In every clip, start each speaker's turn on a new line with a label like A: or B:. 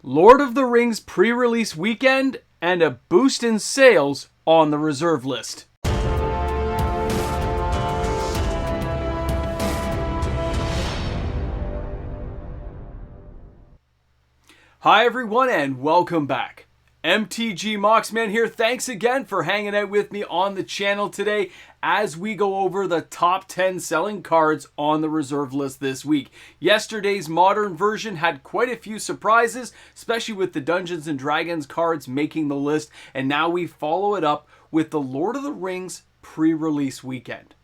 A: Lord of the Rings pre-release weekend, and a boost in sales on the reserve list. Hi everyone and welcome back. MTG Moxman here. Thanks again for hanging out with me on the channel today as we go over the top 10 selling cards on the reserve list this week. Yesterday's modern version had quite a few surprises, especially with the Dungeons & Dragons cards making the list, and now we follow it up with the Lord of the Rings pre-release weekend.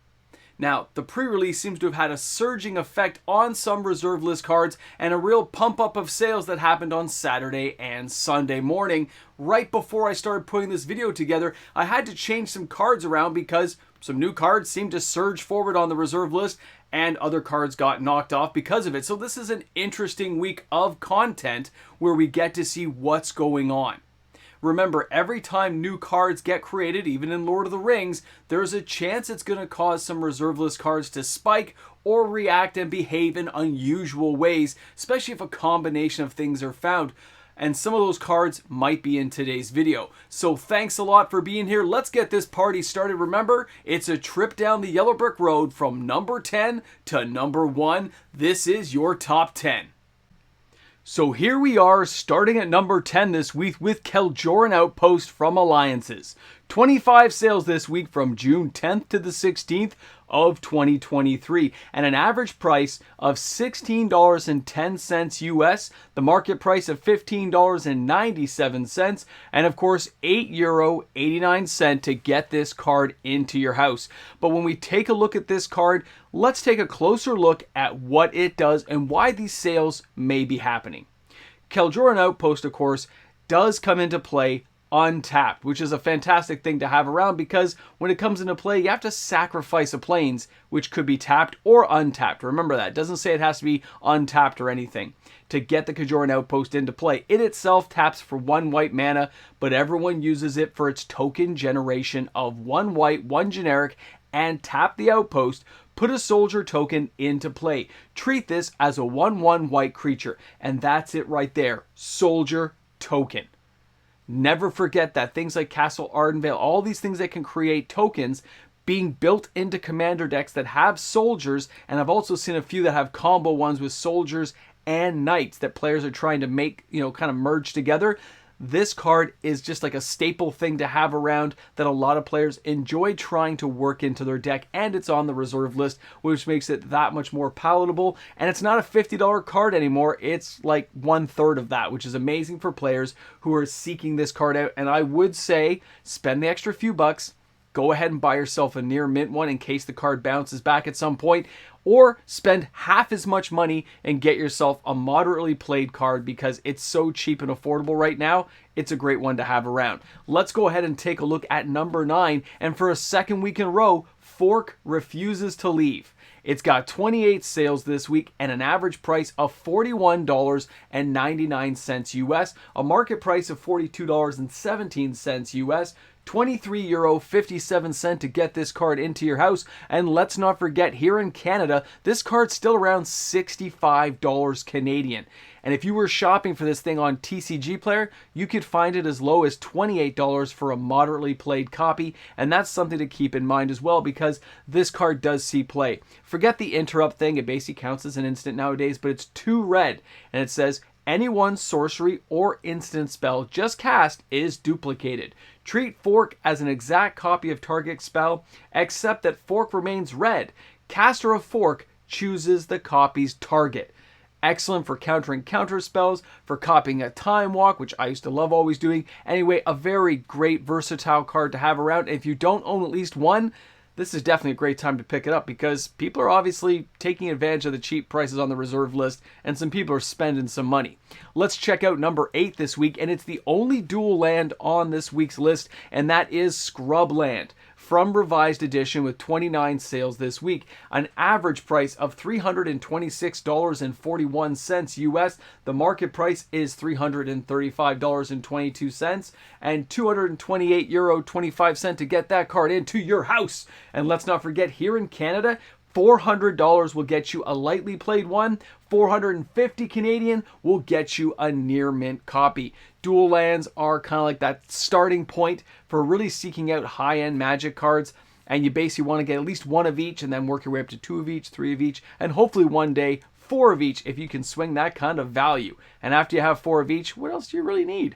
A: Now, the pre-release seems to have had a surging effect on some reserve list cards and a real pump up of sales that happened on Saturday and Sunday morning. Right before I started putting this video together, I had to change some cards around because some new cards seemed to surge forward on the reserve list and other cards got knocked off because of it. So this is an interesting week of content where we get to see what's going on. Remember, every time new cards get created, even in Lord of the Rings, there's a chance it's going to cause some reserve list cards to spike or react and behave in unusual ways, especially if a combination of things are found. And some of those cards might be in today's video. So thanks a lot for being here. Let's get this party started. Remember, it's a trip down the yellow brick road from number 10 to number 1. This is your top 10. So here we are, starting at number 10 this week with Kjeldoran Outpost from Alliances. 25 sales this week from June 10th to the 16th of 2023, and an average price of $16.10 US, the market price of $15.97, and of course €8.89 to get this card into your house. But when we take a look at this card, let's take a closer look at what it does and why these sales may be happening. Kjeldoran Outpost, of course, does come into play untapped, which is a fantastic thing to have around because when it comes into play, you have to sacrifice a plains, which could be tapped or untapped. Remember that. It doesn't say it has to be untapped or anything to get the Kjeldoran Outpost into play. It itself taps for 1 white mana, but everyone uses it for its token generation of 1 white, 1 generic, and tap the Outpost, put a soldier token into play. Treat this as a 1/1 white creature, and that's it right there. Soldier token. Never forget that things like Castle Ardenvale, all these things that can create tokens being built into commander decks that have soldiers, and I've also seen a few that have combo ones with soldiers and knights that players are trying to make, kind of merge together. This card is just like a staple thing to have around that a lot of players enjoy trying to work into their deck, and it's on the reserve list, which makes it that much more palatable. And it's not a $50 card anymore, it's like 1/3 of that, which is amazing for players who are seeking this card out. And I would say spend the extra few bucks, go ahead and buy yourself a near mint one in case the card bounces back at some point, or spend half as much money and get yourself a moderately played card because it's so cheap and affordable right now. It's a great one to have around. Let's go ahead and take a look at number 9, and for a second week in a row, Fork refuses to leave. It's got 28 sales this week and an average price of $41.99 US, a market price of $42.17 US, €23.57 to get this card into your house. And let's not forget, here in Canada, this card's still around $65 Canadian. And if you were shopping for this thing on TCG Player, you could find it as low as $28 for a moderately played copy. And that's something to keep in mind as well, because this card does see play. Forget the interrupt thing. It basically counts as an instant nowadays, but it's 2 red. And it says, any one sorcery or instant spell just cast is duplicated. Treat Fork as an exact copy of target spell, except that Fork remains red. Caster of Fork chooses the copy's target. Excellent for countering counter spells, for copying a Time Walk, which I used to love always doing. Anyway, a very great versatile card to have around. And if you don't own at least one, this is definitely a great time to pick it up because people are obviously taking advantage of the cheap prices on the reserve list, and some people are spending some money. Let's check out number 8 this week, and it's the only dual land on this week's list, and that is Scrubland from Revised Edition with 29 sales this week. An average price of $326.41 US. The market price is $335.22 and €228.25 to get that card into your house. And let's not forget, here in Canada, $400 will get you a lightly played one. 450 Canadian will get you a near mint copy. Dual lands are kind of like that starting point for really seeking out high-end Magic cards. And you basically want to get at least one of each and then work your way up to 2 of each, 3 of each, and hopefully one day 4 of each if you can swing that kind of value. And after you have 4 of each, what else do you really need?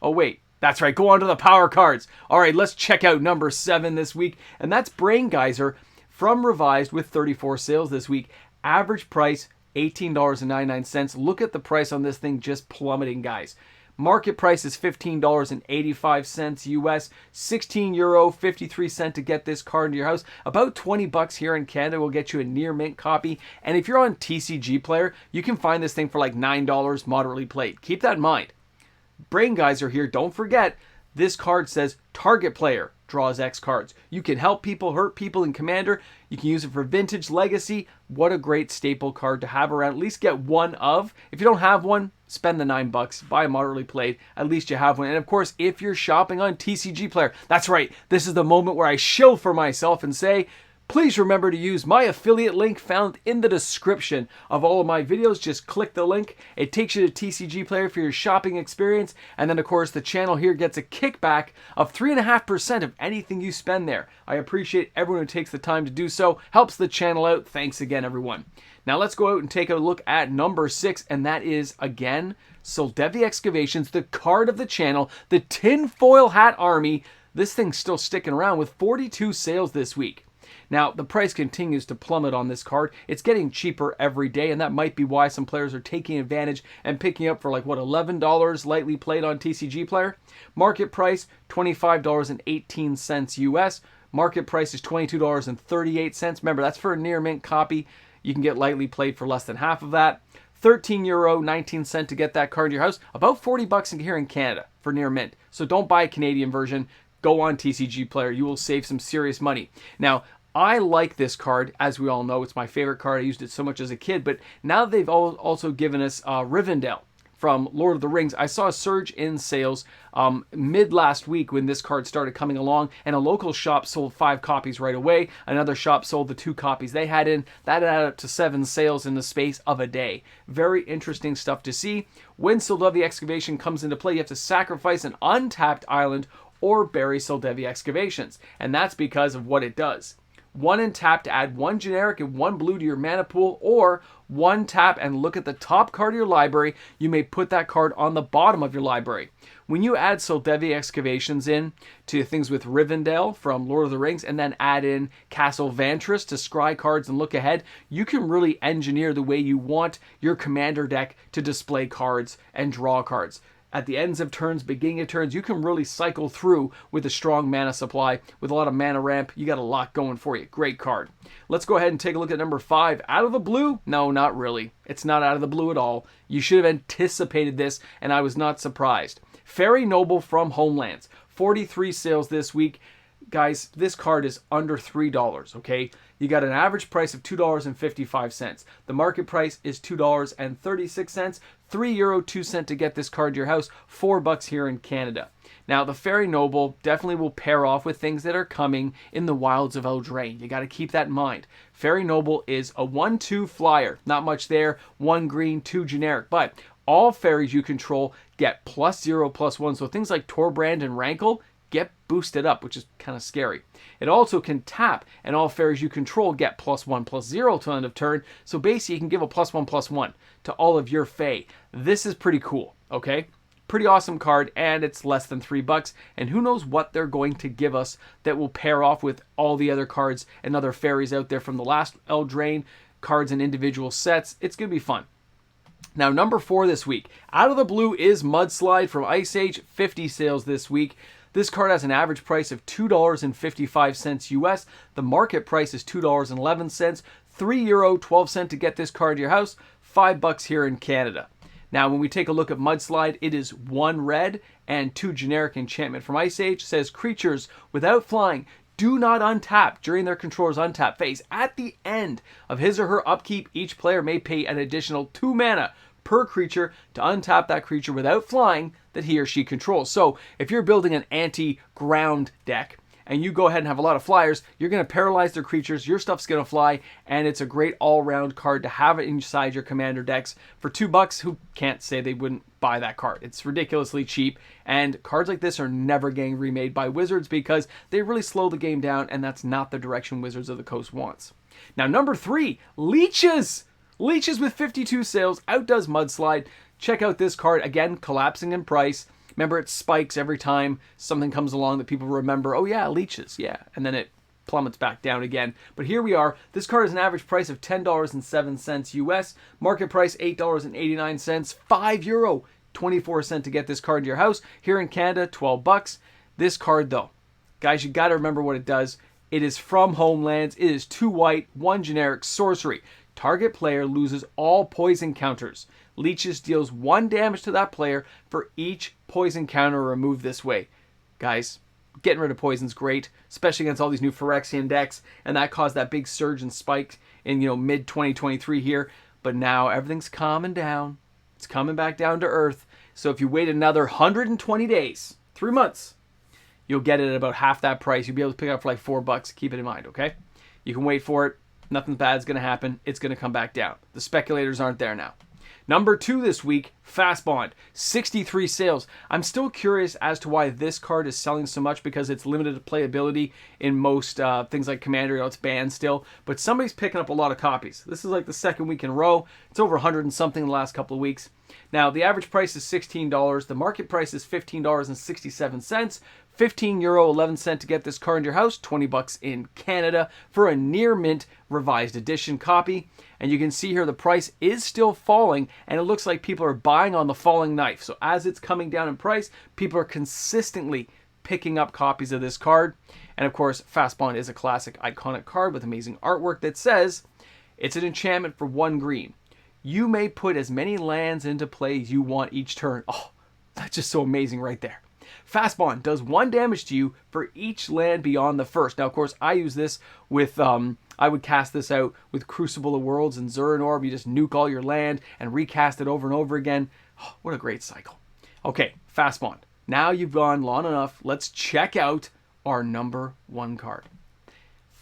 A: Oh, wait. That's right. Go on to the power cards. All right, let's check out number 7 this week. And that's Braingeyser from Revised with 34 sales this week. Average price, $18.99. Look at the price on this thing just plummeting, guys. Market price is $15.85 US, €16.53 to get this card into your house. About 20 bucks here in Canada will get you a near mint copy. And if you're on TCG Player, you can find this thing for like $9 moderately played. Keep that in mind. Braingeyser here, don't forget, this card says target player draws X cards. You can help people, hurt people in Commander. You can use it for Vintage Legacy. What a great staple card to have around. At least get one of. If you don't have one, spend the $9. Buy a moderately played. At least you have one. And of course, if you're shopping on TCG Player, that's right. This is the moment where I shill for myself and say, please remember to use my affiliate link found in the description of all of my videos. Just click the link. It takes you to TCG Player for your shopping experience. And then, of course, the channel here gets a kickback of 3.5% of anything you spend there. I appreciate everyone who takes the time to do so. Helps the channel out. Thanks again, everyone. Now, let's go out and take a look at number 6. And that is, again, Soldevi Excavations, the card of the channel, the tinfoil hat army. This thing's still sticking around with 42 sales this week. Now, the price continues to plummet on this card. It's getting cheaper every day, and that might be why some players are taking advantage and picking up for like, what, $11 lightly played on TCG Player? Market price, $25.18 US. Market price is $22.38. Remember, that's for a near mint copy. You can get lightly played for less than half of that. €13.19 to get that card in your house. About 40 bucks here in Canada for near mint. So don't buy a Canadian version. Go on TCG Player. You will save some serious money. Now, I like this card. As we all know, it's my favorite card. I used it so much as a kid. But now they've also given us Rivendell from Lord of the Rings. I saw a surge in sales mid last week when this card started coming along, and a local shop sold 5 copies right away. Another shop sold the 2 copies they had in. That added up to 7 sales in the space of a day. Very interesting stuff to see. When Soldevi Excavation comes into play, you have to sacrifice an untapped island or bury Soldevi Excavations, and that's because of what it does. 1 and tap to add 1 generic and 1 blue to your mana pool, or 1 tap and look at the top card of your library. You may put that card on the bottom of your library. When you add Soldevi Excavations in to things with Rivendell from Lord of the Rings, and then add in Castle Vantress to scry cards and look ahead, you can really engineer the way you want your Commander deck to display cards and draw cards. At the ends of turns, beginning of turns, you can really cycle through with a strong mana supply. With a lot of mana ramp, you got a lot going for you. Great card. Let's go ahead and take a look at number 5. Out of the blue? No, not really. It's not out of the blue at all. You should have anticipated this, and I was not surprised. Faerie Noble from Homelands. 43 sales this week. Guys, this card is under $3, okay? You got an average price of $2.55. The market price is $2.36. €3.02 to get this card to your house. $4 here in Canada. Now, the Faerie Noble definitely will pair off with things that are coming in the wilds of Eldraine. You got to keep that in mind. Faerie Noble is a 1/2 flyer. Not much there. 1 green, 2 generic. But all fairies you control get +0/+1. So things like Torbrand and Rankle get boosted up, which is kind of scary. It also can tap, and all fairies you control get +1/+0 till end of turn. So basically, you can give a +1/+1 to all of your fae. This is pretty cool, okay? Pretty awesome card, and it's less than $3. And who knows what they're going to give us that will pair off with all the other cards and other fairies out there from the last Eldraine cards and individual sets. It's going to be fun. Now, number 4 this week. Out of the blue is Mudslide from Ice Age. 50 sales this week. This card has an average price of $2.55 US. The market price is $2.11. €3.12 to get this card to your house. $5 here in Canada. Now, when we take a look at Mudslide, it is 1 red and 2 generic enchantment from Ice Age. It says creatures without flying do not untap during their controller's untap phase. At the end of his or her upkeep, each player may pay an additional 2 mana per creature to untap that creature without flying that he or she controls. So if you're building an anti-ground deck and you go ahead and have a lot of flyers, you're going to paralyze their creatures, your stuff's going to fly, and it's a great all-round card to have it inside your commander decks. For $2, who can't say they wouldn't buy that card? It's ridiculously cheap, and cards like this are never getting remade by Wizards because they really slow the game down, and that's not the direction Wizards of the Coast wants. Now, number 3, Leeches! Leeches with 52 sales outdoes Mudslide. Check out this card, again, collapsing in price. Remember, it spikes every time something comes along that people remember, oh yeah, Leeches, yeah, and then it plummets back down again. But here we are. This card has an average price of $10.07 US, market price $8.89, €5, 24 cents to get this card to your house. Here in Canada, $12. This card, though, guys, you got to remember what it does. It is from Homelands. It is 2 white, 1 generic sorcery. Target player loses all poison counters. Leeches deals 1 damage to that player for each poison counter removed this way. Guys, getting rid of poison's great, especially against all these new Phyrexian decks, and that caused that big surge and spike in, mid-2023 here. But now everything's calming down. It's coming back down to earth. So if you wait another 120 days, 3 months, you'll get it at about half that price. You'll be able to pick it up for like $4. Keep it in mind, okay? You can wait for it. Nothing bad's going to happen. It's going to come back down. The speculators aren't there now. Number 2 this week, Fastbond, 63 sales. I'm still curious as to why this card is selling so much because it's limited playability in most things like Commander. It's banned still, but somebody's picking up a lot of copies. This is like the 2nd week in a row. It's over 100 and something in the last couple of weeks. Now, the average price is $16. The market price is $15.67. €15.11 to get this card in your house, $20 in Canada for a near mint revised edition copy. And you can see here the price is still falling, and it looks like people are buying on the falling knife. So as it's coming down in price, people are consistently picking up copies of this card. And of course, Fastbond is a classic iconic card with amazing artwork that says, it's an enchantment for 1 green. You may put as many lands into play as you want each turn. Oh, that's just so amazing right there. Fastbond does 1 damage to you for each land beyond the first. Now, of course, I use this with, I would cast this out with Crucible of Worlds and Zurin Orb. You just nuke all your land and recast it over and over again. Oh, what a great cycle. Okay, Fastbond. Now you've gone long enough. Let's check out our number 1 card.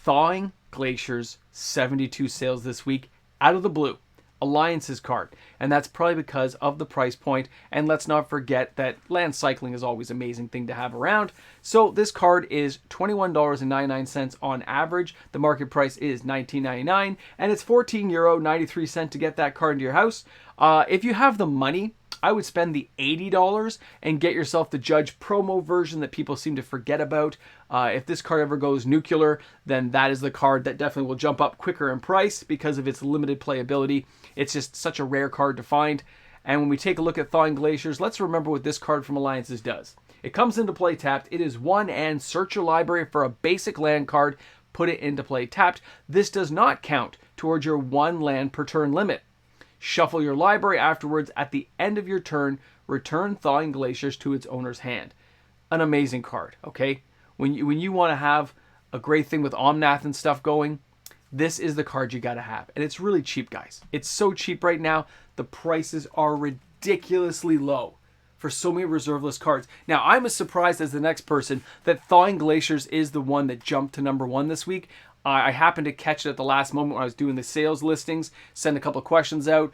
A: Thawing Glaciers, 72 sales this week, out of the blue. Alliance's card, and that's probably because of the price point. And let's not forget that land cycling is always an amazing thing to have around. So this card is $21.99 on average. The market price is $19.99, and it's €14.93 to get that card into your house. If you have the money, I would spend the $80 and get yourself the Judge promo version that people seem to forget about. If this card ever goes nuclear, then that is the card that definitely will jump up quicker in price because of its limited playability. It's just such a rare card to find. And when we take a look at Thawing Glaciers, let's remember what this card from Alliances does. It comes into play tapped. It is 1 and search your library for a basic land card. Put it into play tapped. This does not count towards your 1 land per turn limit. Shuffle your library afterwards. At the end of your turn, return Thawing Glaciers to its owner's hand. An amazing card, okay? When you want to have a great thing with Omnath and stuff going, this is the card you got to have. And it's really cheap, guys. It's so cheap right now. The prices are ridiculously low for so many reserveless cards. Now, I'm as surprised as the next person that Thawing Glaciers is the one that jumped to number 1 this week. I happened to catch it at the last moment when I was doing the sales listings, send a couple of questions out.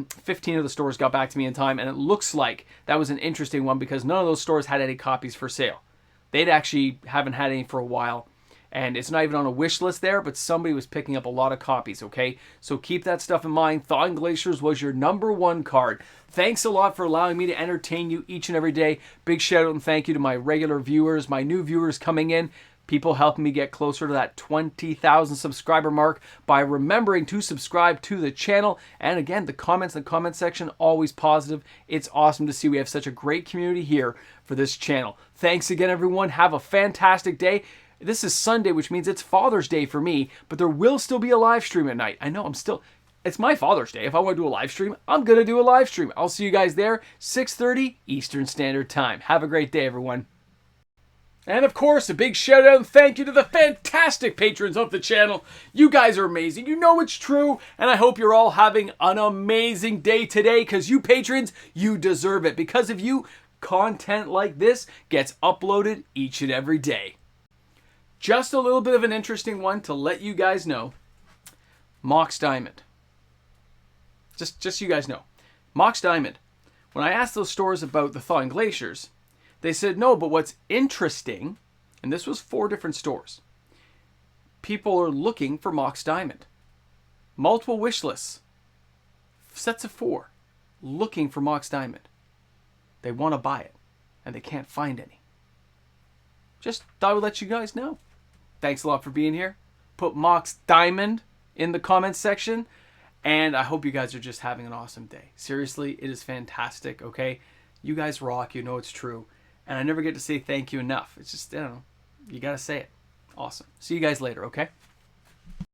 A: 15 of the stores got back to me in time, and it looks like that was an interesting one because none of those stores had any copies for sale. They'd actually haven't had any for a while, and it's not even on a wish list there, but somebody was picking up a lot of copies, okay? So keep that stuff in mind. Thawing Glaciers was your number 1 card. Thanks a lot for allowing me to entertain you each and every day. Big shout out and thank you to my regular viewers, my new viewers coming in. People helping me get closer to that 20,000 subscriber mark by remembering to subscribe to the channel. And again, the comments in the comment section, always positive. It's awesome to see we have such a great community here for this channel. Thanks again, everyone. Have a fantastic day. This is Sunday, which means it's Father's Day for me, but there will still be a live stream at night. I know it's my Father's Day. If I want to do a live stream, I'm going to do a live stream. I'll see you guys there, 6:30 Eastern Standard Time. Have a great day, everyone. And of course, a big shout out and thank you to the fantastic patrons of the channel. You guys are amazing. You know it's true. And I hope you're all having an amazing day today because you patrons, you deserve it. Because of you, content like this gets uploaded each and every day. Just a little bit of an interesting one to let you guys know. Mox Diamond. Just so you guys know. Mox Diamond. When I asked those stores about the thawing glaciers, they said no, but what's interesting, and this was 4 different stores, people are looking for Mox Diamond. Multiple wish lists. Sets of 4 looking for Mox Diamond. They want to buy it, and they can't find any. Just thought I would let you guys know. Thanks a lot for being here. Put Mox Diamond in the comments section, and I hope you guys are just having an awesome day. Seriously, it is fantastic, okay? You guys rock, you know it's true. And I never get to say thank you enough. It's just, I don't know, you gotta say it. Awesome. See you guys later, okay?